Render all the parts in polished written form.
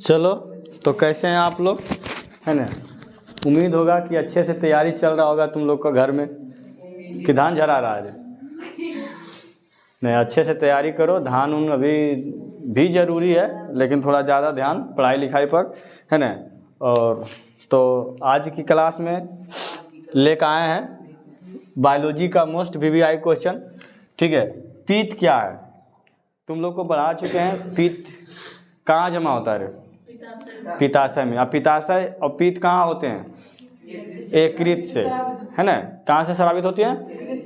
चलो, तो कैसे हैं आप लोग, है ना। उम्मीद होगा कि अच्छे से तैयारी चल रहा होगा तुम लोग का घर में, कि धान झरा रहा है। नहीं, अच्छे से तैयारी करो। धान उन अभी भी ज़रूरी है, लेकिन थोड़ा ज़्यादा ध्यान पढ़ाई लिखाई पर, है ना। और तो आज की क्लास में लेकर आए हैं बायोलॉजी का मोस्ट VVI क्वेश्चन, ठीक है। पीत क्या है, तुम लोग को बढ़ा चुके हैं। पीत कहाँ जमा होता है रे? पित्ताशय में। अब पित्ताशय और पीत कहाँ होते हैं? यकृत से, है ना। कहाँ से स्रावित होती है?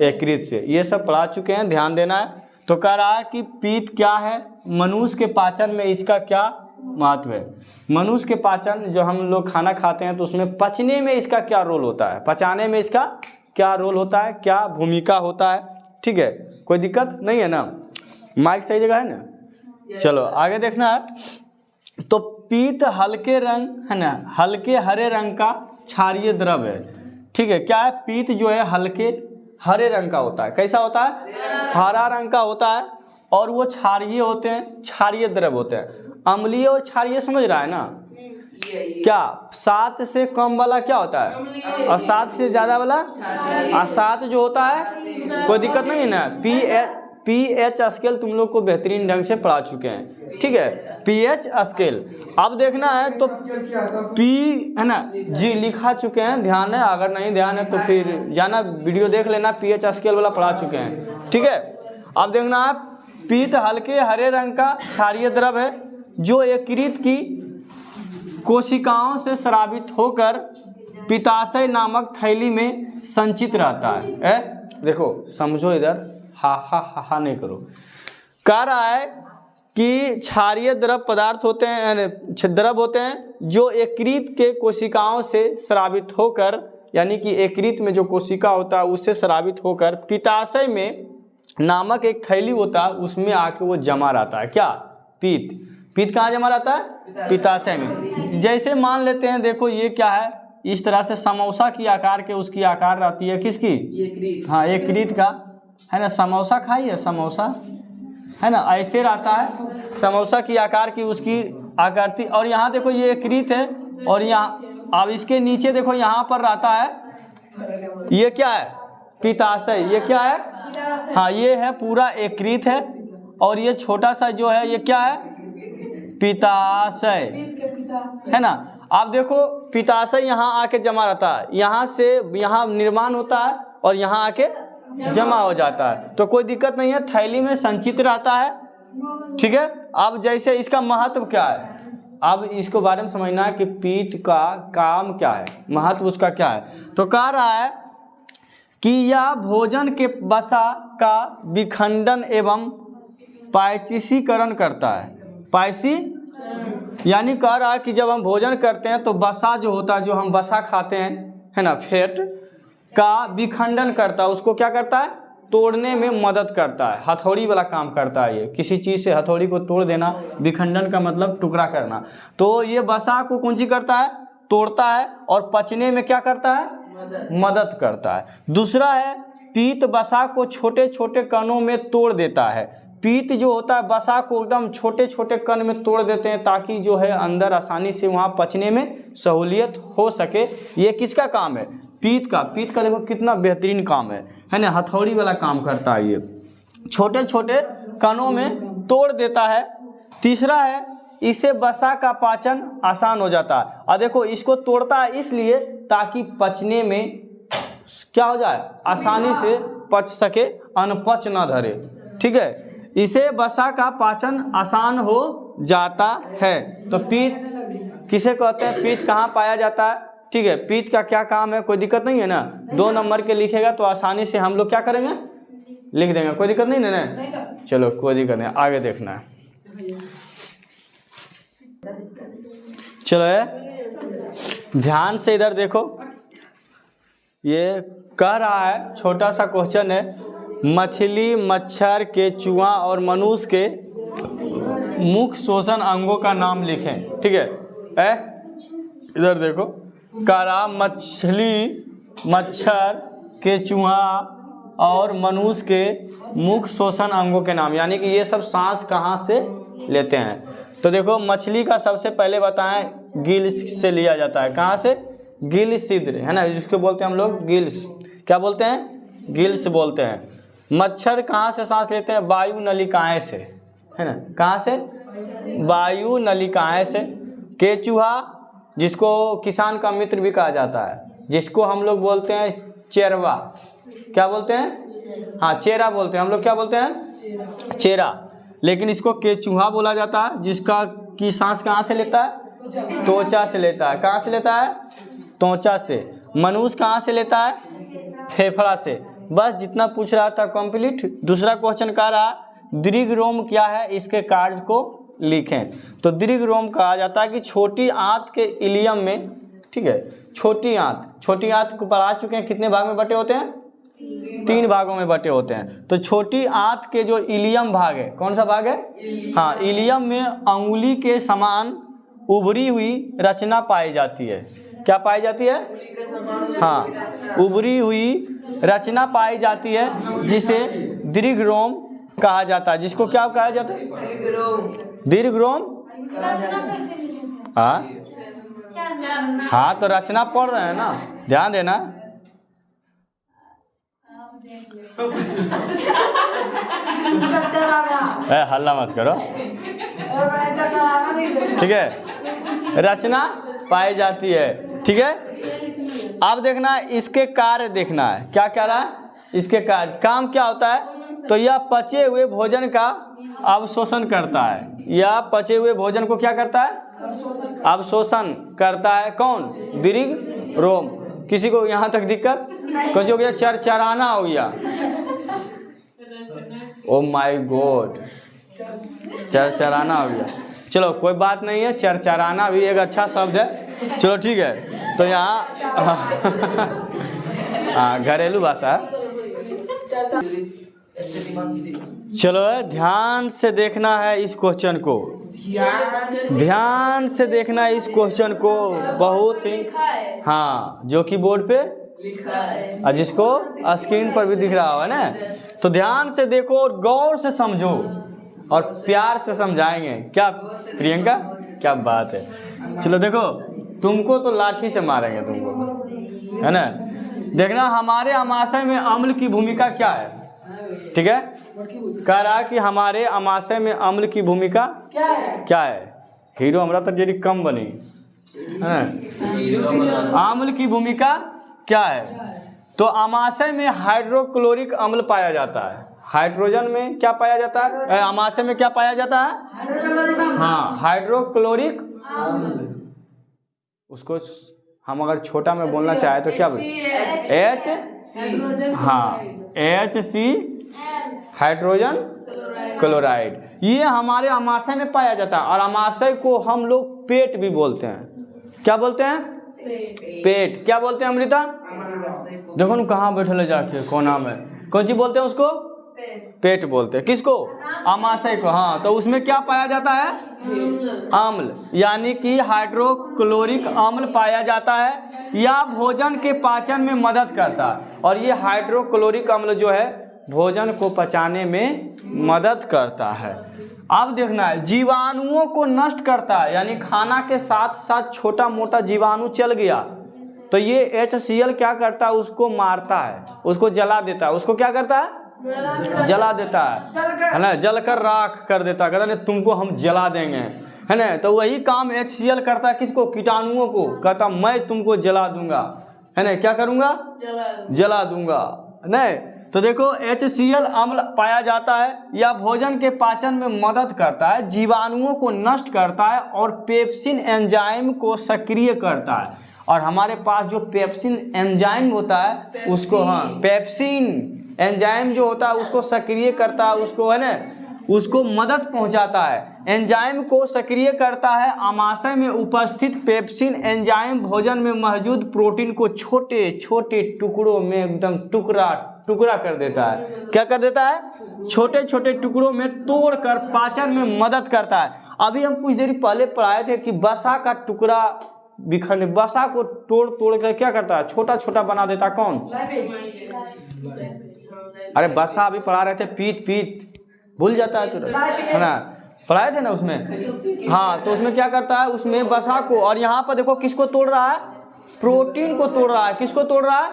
यकृत से। ये सब पढ़ा चुके हैं, ध्यान देना है। तो कह रहा है कि पीत क्या है, मनुष्य के पाचन में इसका क्या महत्व है। मनुष्य के पाचन, जो हम लोग खाना खाते हैं तो उसमें पचने में इसका क्या रोल होता है, पचाने में इसका क्या रोल होता है, क्या भूमिका होता है, ठीक है। कोई दिक्कत नहीं है ना, माइक सही जगह है ना। चलो आगे देखना है। तो पीत हल्के रंग, है ना, हल्के हरे रंग का क्षारीय द्रव है, ठीक है। क्या है? पीत जो है हल्के हरे रंग का होता है। कैसा होता है? हरा रंग का होता है। और वो क्षारीय होते हैं, क्षारीय द्रव होते हैं। अम्लीय और क्षारीय समझ रहा है ना। क्या 7 से कम वाला क्या होता है, और 7 से ज़्यादा वाला, और 7 जो होता है, कोई दिक्कत नहीं है ना। pH स्केल तुम लोग को बेहतरीन ढंग से पढ़ा चुके हैं, ठीक है। pH स्केल अब देखना है तो P, है ना जी, लिखा चुके हैं, ध्यान है। अगर नहीं ध्यान है तो फिर जाना वीडियो देख लेना, pH स्केल वाला पढ़ा चुके हैं, ठीक है। अब देखना है, पीत हल्के हरे रंग का क्षारीय द्रव है जो यकृत की कोशिकाओं से स्रावित होकर पित्ताशय नामक थैली में संचित रहता है। देखो समझो इधर, हा नहीं करो। कह रहा है कि क्षारीय द्रव पदार्थ होते हैं, द्रव होते हैं जो यकृत के कोशिकाओं से स्रावित होकर, यानी कि यकृत में जो कोशिका होता है उससे स्रावित होकर पित्ताशय में नामक एक थैली होता है, उसमें आके वो जमा रहता है। क्या? पीत। पीत कहाँ जमा रहता है? पित्ताशय में। जैसे मान लेते हैं, देखो ये क्या है, इस तरह से समोसा की आकार के उसकी आकार रहती है, किसकी? यकृत। हाँ, यकृत का, है ना। समोसा खाइए, समोसा, है ना, ऐसे रहता है, समोसा की आकार की उसकी आकृति। और यहाँ देखो ये यकृत है, और यहाँ अब इसके नीचे देखो यहाँ पर रहता है, ये क्या है? पित्ताशय। ये क्या है? हाँ, ये है पूरा यकृत है, और ये छोटा सा जो है ये क्या है? पित्ताशय, है ना। आप देखो पित्ताशय यहाँ आके जमा रहता है, यहाँ से यहाँ निर्माण होता है और यहाँ आके जमा हो जाता है, तो कोई दिक्कत नहीं है, थैली में संचित रहता है, ठीक है। अब जैसे इसका महत्व क्या है, अब इसको बारे में समझना है कि पीत का काम क्या है, महत्व उसका क्या है। तो कह रहा है कि यह भोजन के वसा का विखंडन एवं पायचीसीकरण करता है। पायसी यानी कह रहा है कि जब हम भोजन करते हैं तो वसा जो होता है, जो हम वसा खाते हैं, है ना, फैट का विखंडन करता है। उसको क्या करता है? तोड़ने में मदद करता है। हथौड़ी वाला काम करता है ये, किसी चीज़ से हथौड़ी को तोड़ देना, विखंडन का मतलब टुकड़ा करना। तो ये वसा को कौन सी करता है? तोड़ता है, और पचने में क्या करता है? मदद करता है। दूसरा है, पीत वसा को छोटे छोटे कणों में तोड़ देता है। पीत जो होता है वसा को एकदम छोटे छोटे कण में तोड़ देते हैं, ताकि जो है अंदर आसानी से वहाँ पचने में सहूलियत हो सके। ये किसका काम है? पीत का। पीत का देखो कितना बेहतरीन काम है ना, हथौड़ी वाला काम करता है, ये छोटे छोटे कणों में तोड़ देता है। तीसरा है, इससे वसा का पाचन आसान हो जाता है। और देखो इसको तोड़ता है इसलिए ताकि पचने में क्या हो जाए, आसानी से पच सके, अनपच ना धरे, ठीक है। इसे वसा का पाचन आसान हो जाता है। तो पीत किसे कहते हैं? पीत कहाँ पाया जाता है, ठीक है। पीत का क्या काम है, कोई दिक्कत नहीं है ना। 2 नंबर के लिखेगा तो आसानी से हम लोग क्या करेंगे, लिख देंगे, कोई दिक्कत नहीं है ना। चलो कोई दिक्कत नहीं, आगे देखना है। चलो ध्यान से इधर देखो, ये कह रहा है, छोटा सा क्वेश्चन है, मछली, मच्छर, केंचुआ और मनुष्य के मुख्य श्वसन अंगों का नाम लिखें, ठीक है। इधर देखो, कह रहा मछली, मच्छर, केंचुआ और मनुष्य के मुख्य श्वसन अंगों के नाम, यानी कि ये सब सांस कहाँ से लेते हैं। तो देखो मछली का सबसे पहले बताएं गिल्स से लिया जाता है। कहाँ से? गिल छिद्र, है ना, जिसको बोलते हैं हम लोग गिल्स। क्या बोलते हैं? गिल्स बोलते हैं। मच्छर कहाँ से सांस लेते हैं? वायु नलिकाएं से, है ना। कहाँ से? वायु नलिकाएं से। केचुहा, जिसको किसान का मित्र भी कहा जाता है, जिसको हम लोग बोलते हैं चेरवा। क्या बोलते हैं? हाँ, चेरा बोलते हैं हम लोग। क्या बोलते हैं? चेरा। लेकिन इसको केचुहा बोला जाता है, जिसका की सांस कहाँ से लेता है? त्वचा से लेता है। कहाँ से लेता है? त्वचा से। मनुष्य कहाँ से लेता है? फेफड़ा से। बस जितना पूछ रहा था कंप्लीट। दूसरा क्वेश्चन कह रहा दीर्घ रोम क्या है, इसके कार्य को लिखें। तो दीर्घ रोम कहा जाता है कि छोटी आंत के इलियम में, ठीक है, छोटी आंत को पढ़ा चुके हैं, कितने भाग में बटे होते हैं? 3 भागों में बटे होते हैं। तो छोटी आंत के जो इलियम भाग है, कौन सा भाग है? हाँ, इलियम में अंगुली के समान उभरी हुई रचना पाई जाती है। क्या पाई जाती है? हाँ, उभरी हुई रचना पाई जाती है, जिसे दीर्घ रोम कहा जाता है। जिसको क्या कहा जाता है? दीर्घ रोम। हाँ, तो रचना पढ़ रहे हैं ना, ध्यान देना। हल्ला मत करो, ठीक है। रचना पाई जाती है, ठीक है। अब देखना इसके कार्य देखना है। क्या कह रहा है? इसके कार्य, काम क्या होता है? तो यह पचे हुए भोजन का अवशोषण करता है। यह पचे हुए भोजन को क्या करता है? अवशोषण करता है। कौन? दीर्घ रोम। किसी को यहाँ तक दिक्कत? कुछ हो गया? चरचराना हो गया। ओ माय गॉड, चरचराना हो गया। चलो कोई बात नहीं है, चरचराना भी एक अच्छा शब्द है। चलो ठीक है। तो यहाँ घरेलू भाषा है। चलो ध्यान से देखना है इस क्वेश्चन को, ध्यान से देखना है इस क्वेश्चन को, बहुत ही, हाँ, जो कि बोर्ड पे लिखा है और जिसको स्क्रीन पर भी दिख रहा होगा ना। तो ध्यान से देखो और गौर से समझो और प्यार से समझाएंगे। क्या प्रियंका, क्या बात है। चलो देखो, तुमको तो लाठी से मारेंगे तुमको, है ना। देखना हमारे अमाशय में अम्ल की भूमिका क्या है, ठीक है। कह रहा कि हमारे अमाशय में अम्ल की भूमिका क्या है। हीरो हमरा तो जेडी कम बनी है। अम्ल की भूमिका क्या है? तो अमाशय में हाइड्रोक्लोरिक अम्ल पाया जाता है। हाइड्रोजन में क्या पाया जाता है? अमाशय में क्या पाया जाता है? हाँ, हाइड्रोक्लोरिक अम्ल। उसको हम अगर छोटा में बोलना चाहे तो क्या बोले? हाँ, HC हाइड्रोजन क्लोराइड। ये हमारे अमाशय में पाया जाता है। और अमाशय को हम लोग पेट भी बोलते हैं। क्या बोलते हैं? पेट। क्या बोलते हैं अमृता? देखो न कहाँ बैठे जाके कोना में, कौन सी बोलते हैं उसको? पेट बोलते हैं। किसको? अमाशय को। हाँ, तो उसमें क्या पाया जाता है? अम्ल, यानी कि हाइड्रोक्लोरिक अम्ल पाया जाता है। यह भोजन के पाचन में मदद करता है। और ये हाइड्रोक्लोरिक अम्ल जो है भोजन को पचाने में मदद करता है। अब देखना है, जीवाणुओं को नष्ट करता है, यानी खाना के साथ साथ छोटा मोटा जीवाणु चल गया तो ये HCl क्या करता है? उसको मारता है, उसको जला देता है। उसको क्या करता है? जला देता है ना, जलकर राख कर देता है। कहता है तुमको हम जला देंगे, है ना। तो वही काम HCl करता है। किसको? कीटाणुओं को। कहता मैं तुमको जला दूंगा, है ना। क्या करूंगा? जला दूंगा, नहीं। तो देखो HCl अम्ल पाया जाता है। यह भोजन के पाचन में मदद करता है, जीवाणुओं को नष्ट करता है और पेप्सिन एंजाइम को सक्रिय करता है। और हमारे पास जो पेप्सिन एंजाइम होता है उसको, हाँ, पेप्सिन एंजाइम जो होता है उसको सक्रिय करता है, उसको, है ना, उसको मदद पहुंचाता है। एंजाइम को सक्रिय करता है। आमाशय में उपस्थित पेप्सिन एंजाइम भोजन में मौजूद प्रोटीन को छोटे छोटे टुकड़ों में एकदम टुकड़ा टुकड़ा कर देता है। क्या कर देता है? छोटे छोटे टुकड़ों में तोड़कर पाचन में मदद करता है। अभी हम कुछ देर पहले पढ़ाए थे कि वसा का टुकड़ा बिखरने, वसा को तोड़ तोड़ कर क्या करता है? छोटा छोटा बना देता। कौन? अरे वसा अभी पढ़ा रहे थे, पीत भूल जाता है तुरंत, है ना। पढ़ाए थे ना उसमें। हाँ, तो उसमें क्या करता है, उसमें वसा को, और यहाँ पर देखो किसको तोड़ रहा है, प्रोटीन को तोड़ रहा है। किसको तोड़ रहा है,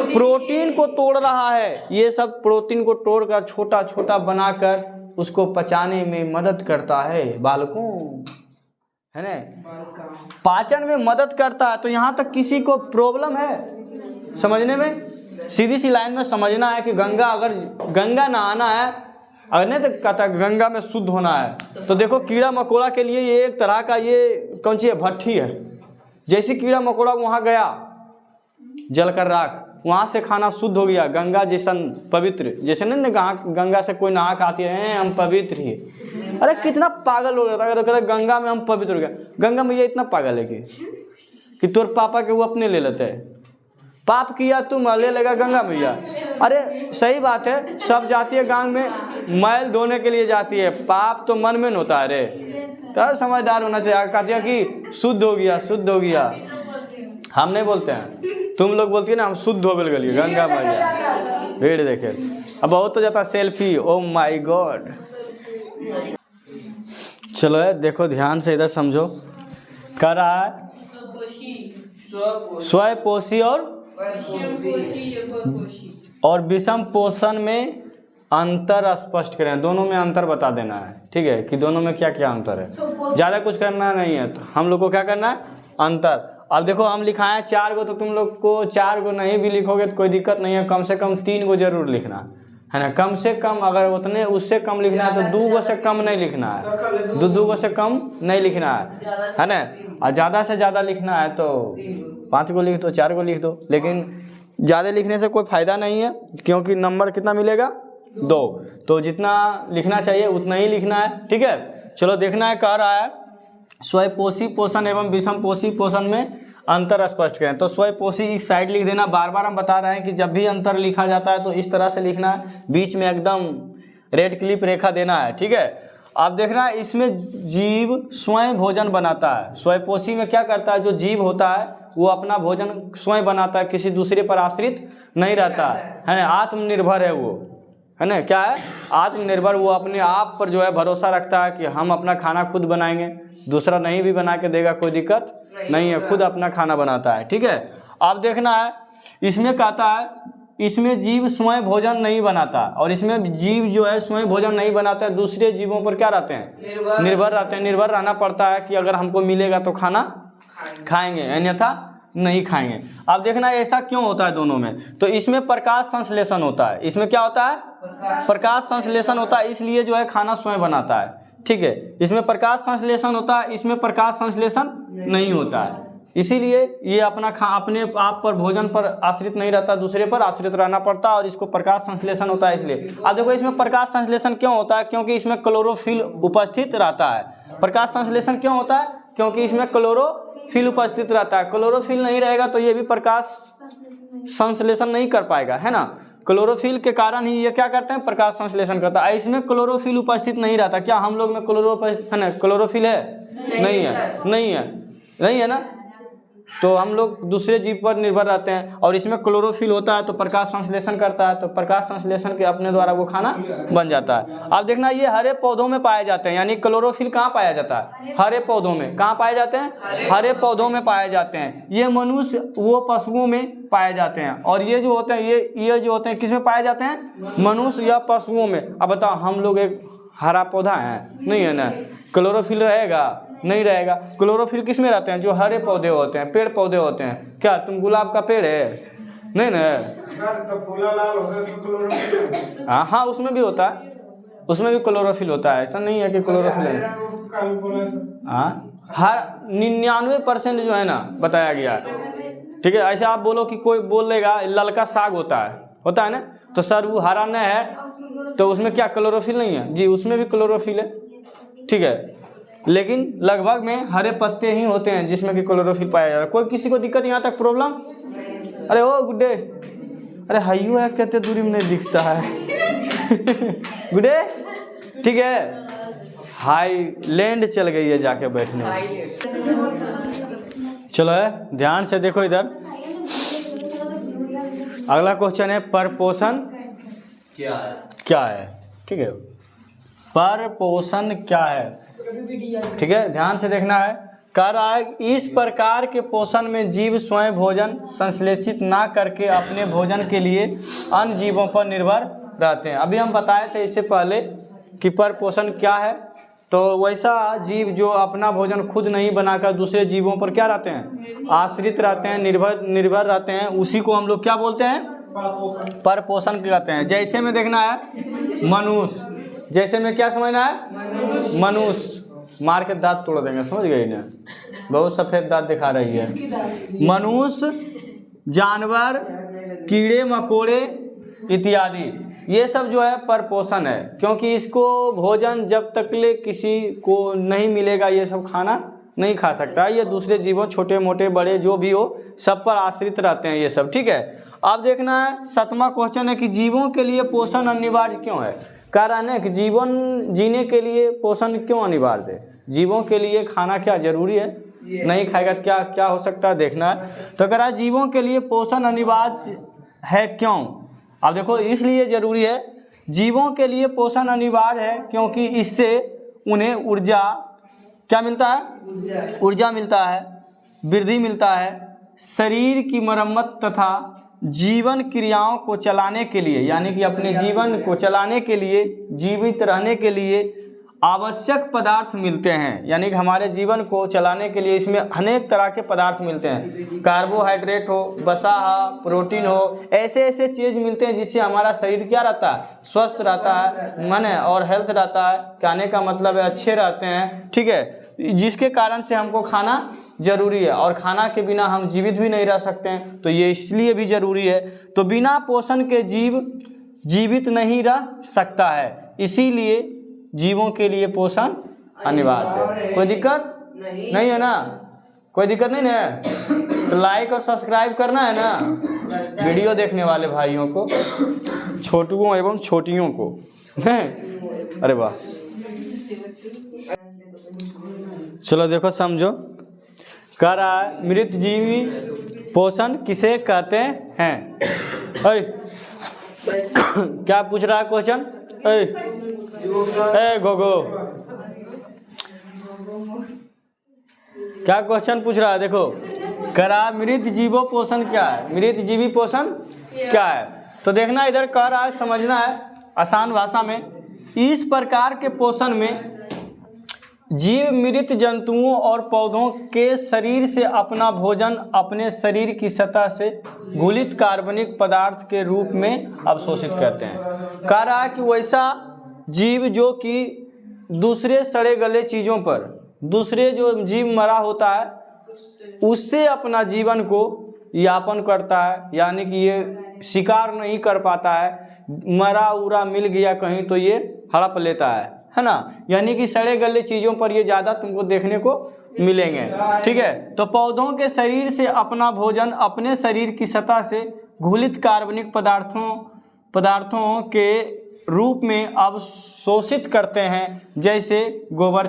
प्रोटीन को तोड़ रहा है। ये सब प्रोटीन को तोड़कर छोटा छोटा बनाकर उसको पचाने में मदद करता है बालकों, है ना, पाचन में मदद करता है। तो यहाँ तक किसी को प्रॉब्लम है समझने में? सीधी सी लाइन में समझना है कि गंगा, अगर गंगा नहाना है, अगर नहीं तो कहता गंगा में शुद्ध होना है, तो देखो कीड़ा मकोड़ा के लिए ये एक तरह का ये कौन सी है, भट्ठी है। जैसे कीड़ा मकोड़ा वहाँ गया जल कर राख, वहाँ से खाना शुद्ध हो गया। गंगा जैसा पवित्र, जैसे नहीं गंगा से कोई नहा के आती है हम पवित्र ही। अरे कितना पागल हो जाता है, तो कहते गंगा में हम पवित्र हो गया। गंगा मैया इतना पागल है कि तोर पापा के वो अपने ले लेते हैं, पाप किया तुम ले लेगा गंगा मैया। अरे सही बात है, सब जाती है गांव में मैल धोने के लिए जाती है, पाप तो मन में होता है रे। तो समझदार होना चाहिए। कहती है कि शुद्ध हो गया, शुद्ध हो गया। हम नहीं बोलते हैं, तुम लोग बोलती है ना हम शुद्ध हो गए गंगा मैया। भीड़ देखे अब बहुत तो जाता सेल्फी, ओ माय गॉड। चलो है, देखो ध्यान से इधर समझो। कर रहा है स्वपोषी और विषम पोषण में अंतर स्पष्ट करें। दोनों में अंतर बता देना है, ठीक है, कि दोनों में क्या क्या अंतर है। ज़्यादा कुछ करना नहीं है, तो हम लोग को क्या करना है, अंतर। अब देखो हम लिखाए 4 गो, तो तुम लोग को 4 गो नहीं भी लिखोगे तो कोई दिक्कत नहीं है, कम से कम 3 गो जरूर लिखना है ना। कम से कम अगर उतने उससे कम लिखना है तो 2 गो से कम नहीं लिखना है, 2 गो से कम नहीं लिखना है ना। और ज़्यादा से ज़्यादा लिखना है तो 5 गो लिख दो, 4 गो लिख दो, लेकिन ज़्यादा लिखने से कोई फ़ायदा नहीं है, क्योंकि नंबर कितना मिलेगा, 2। तो जितना लिखना चाहिए उतना ही लिखना है, ठीक है। चलो देखना है, कह रहा है स्वयपोषी पोषण एवं विषम पोषी पोषण में अंतर स्पष्ट करें। तो स्वयपोषी इस साइड लिख देना। बार बार हम बता रहे हैं कि जब भी अंतर लिखा जाता है तो इस तरह से लिखना है, बीच में एकदम रेड क्लिप रेखा देना है, ठीक है। अब देखना है, इसमें जीव स्वयं भोजन बनाता है। स्वयपोषी में क्या करता है, जो जीव होता है वो अपना भोजन स्वयं बनाता है, किसी दूसरे पर आश्रित नहीं रहता है ना। आत्मनिर्भर है वो, है ना। क्या है, आत्मनिर्भर। वो अपने आप पर जो है भरोसा रखता है कि हम अपना खाना खुद बनाएंगे, दूसरा नहीं भी बना के देगा कोई दिक्कत नहीं है, खुद अपना खाना बनाता है, ठीक है। अब देखना है, इसमें कहता है इसमें जीव स्वयं भोजन नहीं बनाता, और इसमें जीव जो है स्वयं भोजन नहीं बनाता है, दूसरे जीवों पर क्या रहते हैं, निर्भर रहते हैं। निर्भर रहना पड़ता है कि अगर हमको मिलेगा तो खाना खाएंगे, अन्यथा नहीं खाएंगे। अब देखना है ऐसा क्यों होता है दोनों में। तो इसमें प्रकाश संश्लेषण होता है। इसमें क्या होता है, प्रकाश संश्लेषण होता है, इसलिए जो है खाना स्वयं बनाता है, ठीक है। इसमें प्रकाश संश्लेषण होता है, इसमें प्रकाश संश्लेषण नहीं होता है, इसीलिए ये अपने आप पर भोजन पर आश्रित नहीं रहता, दूसरे पर आश्रित रहना पड़ता है, और इसको प्रकाश संश्लेषण होता है इसलिए। अब देखो इसमें प्रकाश संश्लेषण क्यों होता है, क्योंकि इसमें क्लोरोफिल उपस्थित रहता है। प्रकाश संश्लेषण क्यों होता है, क्योंकि इसमें क्लोरोफिल उपस्थित रहता है। क्लोरोफिल नहीं रहेगा तो ये भी प्रकाश संश्लेषण नहीं कर पाएगा, है ना। क्लोरोफिल के कारण ही ये क्या करते हैं, प्रकाश संश्लेषण करता है। इसमें क्लोरोफिल उपस्थित नहीं रहता। क्या हम लोग में क्लोरोफिल है? नहीं है ना। तो हम लोग दूसरे जीव पर निर्भर रहते हैं, और इसमें क्लोरोफिल होता है तो प्रकाश संश्लेषण करता है, तो प्रकाश संश्लेषण के अपने द्वारा वो खाना बन जाता है। अब देखना, ये हरे पौधों में पाए जाते हैं, यानी क्लोरोफिल कहाँ पाया जाता है, हरे पौधों में। कहाँ पाए जाते हैं, हरे पौधों में पाए जाते हैं। ये मनुष्य वो पशुओं में पाए जाते हैं, और ये जो होते हैं ये जो होते हैं किस में पाए जाते हैं, मनुष्य या पशुओं में। अब बताओ, हम लोग एक हरा पौधा है, नहीं है ना, क्लोरोफिल रहेगा, नहीं रहेगा। क्लोरोफिल किस में रहते हैं, जो हरे पौधे होते हैं, पेड़ पौधे होते हैं। क्या तुम गुलाब का पेड़ है, नहीं ना। हाँ, उसमें भी होता है, उसमें भी क्लोरोफिल होता है, ऐसा नहीं है कि क्लोरोफिल है। हाँ, हर 99% जो है ना बताया गया, ठीक है। ऐसे आप बोलो कि कोई बोलेगा ललका साग होता है ना, तो सर वो हरा नहीं है तो उसमें क्या क्लोरोफिल नहीं है? जी, उसमें भी क्लोरोफिल है, ठीक है, लेकिन लगभग में हरे पत्ते ही होते हैं जिसमें कि क्लोरोफिल पाया जा रहा है। कोई किसी को दिक्कत यहाँ तक प्रॉब्लम? अरे ओ गुड्डे, अरे हाइयो है, कहते दूरी में नहीं दिखता है। गुड्डे, ठीक है, हाई लैंड चल गई है जाके बैठने। चलो है, ध्यान से देखो इधर। अगला क्वेश्चन है, परपोषण क्या है, ठीक है। पर पोषण क्या है, ठीक है, ध्यान से देखना है। कह रहा है इस प्रकार के पोषण में जीव स्वयं भोजन संश्लेषित ना करके अपने भोजन के लिए अन्य जीवों पर निर्भर रहते हैं। अभी हम बताए थे इससे पहले कि पर पोषण क्या है, तो वैसा जीव जो अपना भोजन खुद नहीं बनाकर दूसरे जीवों पर क्या रहते हैं, आश्रित रहते हैं, निर्भर रहते हैं, उसी को हम लोग क्या बोलते हैं, पर पोषण कहते हैं। जैसे में देखना है मनुष्य, जैसे में क्या समझना है, मनुष्य, मार के दांत तोड़ देंगे, समझ गए ना, बहुत सफेद दांत दिखा रही है। मनुष्य, जानवर, कीड़े मकोड़े इत्यादि, ये सब जो है पर पोषण है, क्योंकि इसको भोजन जब तक ले किसी को नहीं मिलेगा ये सब खाना नहीं खा सकता। ये दूसरे जीवों, छोटे मोटे बड़े जो भी हो, सब पर आश्रित रहते हैं ये सब, ठीक है। अब देखना है 7वां क्वेश्चन है कि जीवों के लिए पोषण अनिवार्य क्यों है। कारण है कि जीवन जीने के लिए पोषण क्यों अनिवार्य है, जीवों के लिए खाना क्या जरूरी है, नहीं खाएगा तो क्या क्या हो सकता है, देखना है। तो कह रहा है जीवों के लिए पोषण अनिवार्य है क्यों। अब देखो इसलिए जरूरी है, जीवों के लिए पोषण अनिवार्य है क्योंकि इससे उन्हें ऊर्जा क्या मिलता है, ऊर्जा मिलता है, वृद्धि मिलता है, शरीर की मरम्मत तथा जीवन क्रियाओं को चलाने के लिए, यानी कि अपने जीवन को चलाने के लिए, जीवित रहने के लिए आवश्यक पदार्थ मिलते हैं। यानी कि हमारे जीवन को चलाने के लिए इसमें अनेक तरह के पदार्थ मिलते हैं, कार्बोहाइड्रेट हो, वसा हो, प्रोटीन हो, ऐसे ऐसे चीज़ मिलते हैं जिससे हमारा शरीर क्या रहता है, स्वस्थ रहता है, मन और हेल्थ रहता है, कहने का मतलब है अच्छे रहते हैं, ठीक है, जिसके कारण से हमको खाना जरूरी है, और खाना के बिना हम जीवित भी नहीं रह सकते हैं, तो ये इसलिए भी जरूरी है। तो बिना पोषण के जीव जीवित नहीं रह सकता है, इसीलिए जीवों के लिए पोषण अनिवार्य है। कोई दिक्कत नहीं है ना, कोई दिक्कत नहीं है, तो लाइक और सब्सक्राइब करना है ना वीडियो देखने वाले भाइयों को, छोटुओं एवं छोटियों को, नहीं, अरे वाह। चलो देखो समझो, कह रहा है मृत जीवी पोषण किसे कहते हैं। क्या पूछ रहा है क्वेश्चन, गोगो क्या क्वेश्चन पूछ रहा है, देखो कह रहा है मृत जीवो पोषण क्या है, मृत जीवी पोषण क्या है। तो देखना इधर कह रहा है, समझना है आसान भाषा में। इस प्रकार के पोषण में जीव मृत जंतुओं और पौधों के शरीर से अपना भोजन अपने शरीर की सतह से घुलित कार्बनिक पदार्थ के रूप में अवशोषित करते हैं। कह रहा है कि वैसा जीव जो कि दूसरे सड़े गले चीज़ों पर, दूसरे जो जीव मरा होता है उससे अपना जीवन को यापन करता है, यानी कि ये शिकार नहीं कर पाता है, मरा उरा मिल गया कहीं तो ये हड़प लेता है ना, यानी कि सड़े गले चीज़ों पर ये ज़्यादा तुमको देखने को मिलेंगे, ठीक है। तो पौधों के शरीर से अपना भोजन अपने शरीर की सतह से घुलित कार्बनिक पदार्थों के रूप में अवशोषित करते हैं, जैसे गोबर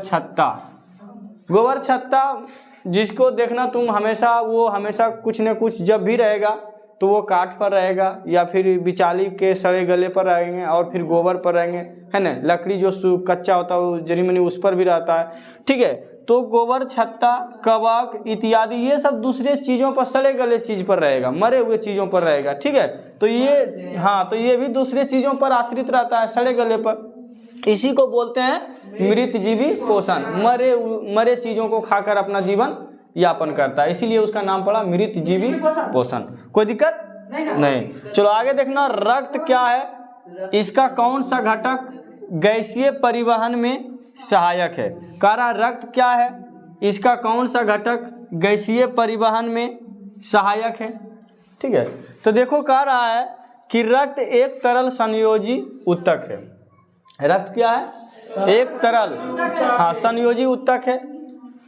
छत्ता जिसको देखना तुम हमेशा, वो हमेशा कुछ न कुछ जब भी रहेगा तो वो काठ पर रहेगा या फिर बिचाली के सड़े गले पर रहेंगे और फिर गोबर पर रहेंगे, है ना। लकड़ी जो कच्चा होता है वो जरी मनी उस पर भी रहता है, ठीक है। तो गोबर छत्ता, कवक इत्यादि ये सब दूसरे चीज़ों पर, सड़े गले चीज़ पर रहेगा, मरे हुए चीज़ों पर रहेगा, ठीक है। तो ये हाँ, तो ये भी दूसरे चीज़ों पर आश्रित रहता है, सड़े गले पर। इसी को बोलते हैं मृत जीवी पोषण, मरे चीज़ों को खाकर अपना जीवन यापन करता है, इसीलिए उसका नाम पड़ा मृत जीवी पोषण। कोई दिक्कत नहीं। चलो आगे देखना, रक्त क्या है, इसका कौन सा घटक गैसीय परिवहन में सहायक है। कह रहा रक्त क्या है, इसका कौन सा घटक गैसीय परिवहन में सहायक है, ठीक है। तो देखो कह रहा है कि रक्त एक तरल संयोजी उत्तक है। रक्त क्या है, एक तरल, हाँ, संयोजी उत्तक है,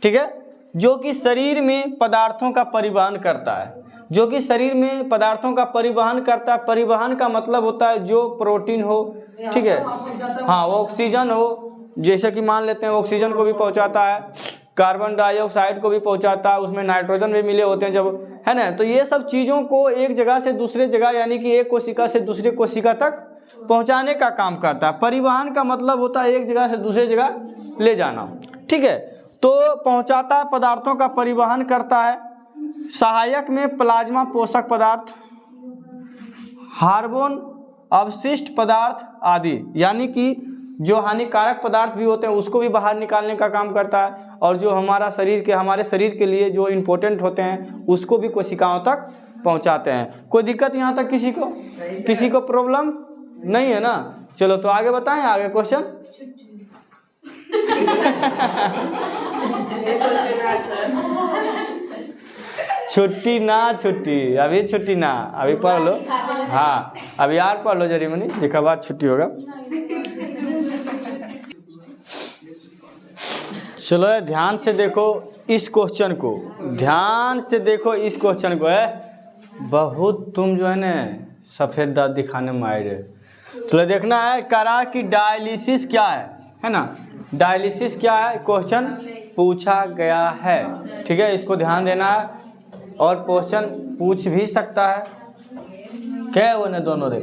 ठीक है, जो कि शरीर में पदार्थों का परिवहन करता है, जो कि शरीर में पदार्थों का परिवहन करता है। परिवहन का मतलब होता है जो प्रोटीन हो, ठीक है, हाँ, वो ऑक्सीजन हो, जैसे कि मान लेते हैं ऑक्सीजन को भी पहुंचाता है, कार्बन डाइऑक्साइड को भी पहुंचाता है, उसमें नाइट्रोजन भी मिले होते हैं जब, है ना। तो ये सब चीज़ों को एक जगह से दूसरे जगह, यानी कि एक कोशिका से दूसरे कोशिका तक पहुंचाने का काम करता है। परिवहन का मतलब होता है एक जगह से दूसरे जगह ले जाना, ठीक है। तो पहुंचाता है, पदार्थों का परिवहन करता है। सहायक में प्लाज्मा पोषक पदार्थ, हार्मोन अवशिष्ट पदार्थ आदि, यानी कि जो हानिकारक पदार्थ भी होते हैं उसको भी बाहर निकालने का काम करता है, और जो हमारे शरीर के लिए जो इम्पोर्टेंट होते हैं उसको भी कोशिकाओं तक पहुंचाते हैं। कोई दिक्कत यहाँ तक किसी को प्रॉब्लम नहीं है ना? चलो तो आगे बताएं, आगे क्वेश्चन। छुट्टी ना छुट्टी, अभी छुट्टी ना, अभी पढ़ लो। हाँ अभी यार पढ़ लो जरी मनी, देखा बाद छुट्टी होगा। चलो ध्यान से देखो इस क्वेश्चन को, ध्यान से देखो इस क्वेश्चन को। है बहुत तुम जो है ना सफ़ेद दांत दिखाने में आए रहे। चलो देखना है करा कि डायलिसिस क्या है ना? डायलिसिस क्या है क्वेश्चन पूछा गया है, ठीक है। इसको ध्यान देना है, और क्वेश्चन पूछ भी सकता है। क्या है वो ने दोनों रे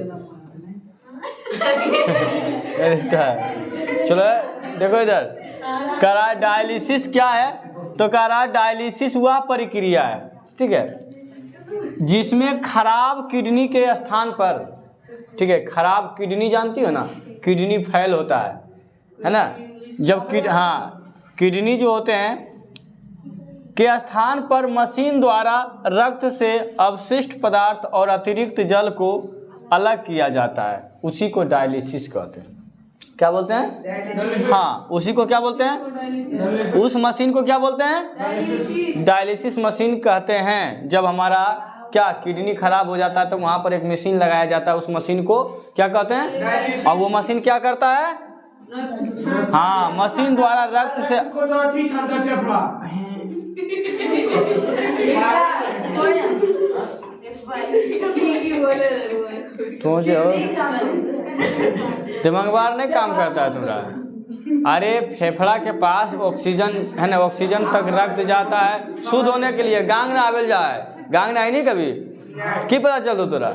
चलो देखो इधर, करा डायलिसिस क्या है? तो करा डायलिसिस वह प्रक्रिया है, ठीक है, जिसमें खराब किडनी के स्थान पर, ठीक है, खराब किडनी जानती हो ना, किडनी फेल होता है ना, जब किडनी जो होते हैं के स्थान पर मशीन द्वारा रक्त से अवशिष्ट पदार्थ और अतिरिक्त जल को अलग किया जाता है, उसी को डायलिसिस कहते हैं। क्या बोलते हैं? हाँ उसी को क्या बोलते हैं? उस मशीन को क्या बोलते हैं? डायलिसिस मशीन कहते हैं। जब हमारा क्या किडनी खराब हो जाता है तो वहाँ पर एक मशीन लगाया जाता है, उस मशीन को क्या कहते हैं? और वो मशीन क्या करता है? हाँ मशीन द्वारा रक्त से तो जो दिमागवार नहीं काम करता है तुम्हारा। अरे फेफड़ा के पास ऑक्सीजन है ना, ऑक्सीजन तक रक्त जाता है शुद्ध होने के लिए। गांग ना आवेल जाए, गांग ना नहीं कभी की पता चल दो तोरा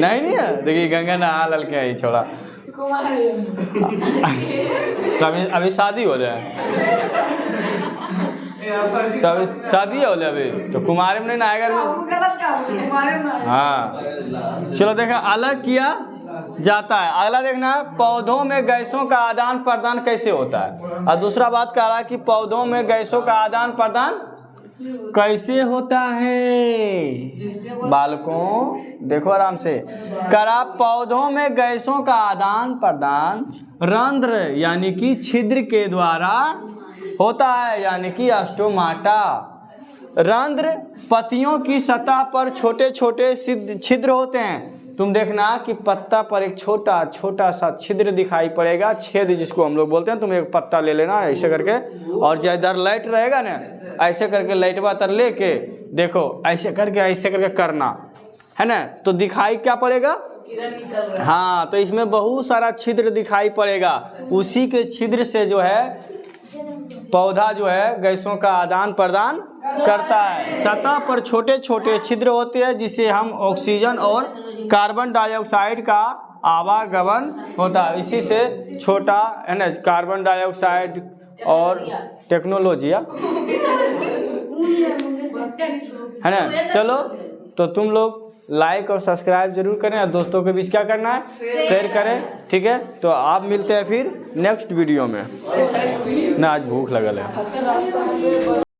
नहीं है। देखिए गंगा ना ललके आई छोड़ा तो अभी शादी हो रहा है, तो अभी शादी हो रहा अभी तो कुमारे में नहीं नहाएगा। हाँ चलो देखा अलग किया जाता है। अगला देखना है पौधों में गैसों का आदान प्रदान कैसे होता है। और दूसरा बात कह रहा है कि पौधों में गैसों का आदान प्रदान कैसे होता है। बालकों देखो आराम से, करा पौधों में गैसों का आदान प्रदान रंध्र यानी कि छिद्र के द्वारा होता है, यानी कि स्टोमाटा। रंध्र पत्तियों की सतह पर छोटे छोटे छिद्र होते हैं। तुम देखना कि पत्ता पर एक छोटा छोटा सा छिद्र दिखाई पड़ेगा, छेद जिसको हम लोग बोलते हैं। तुम एक पत्ता ले लेना ऐसे करके, और जो इधर लाइट रहेगा ना ऐसे करके लाइटवा तर लेके देखो ऐसे करके करना है ना, तो दिखाई क्या पड़ेगा? हाँ तो इसमें बहुत सारा छिद्र दिखाई पड़ेगा। उसी के छिद्र से जो है पौधा जो है गैसों का आदान प्रदान करता है। सतह पर छोटे छोटे छिद्र होते हैं जिसे हम ऑक्सीजन और कार्बन डाइऑक्साइड का आवागमन होता है। इसी से छोटा है ना कार्बन डाइऑक्साइड और टेक्नोलॉजी है ना। चलो तो तुम लोग लाइक और सब्सक्राइब जरूर करें, और दोस्तों के बीच क्या करना है शेयर करें, ठीक है। तो आप मिलते हैं फिर नेक्स्ट वीडियो में ना। आज भूख लगल है।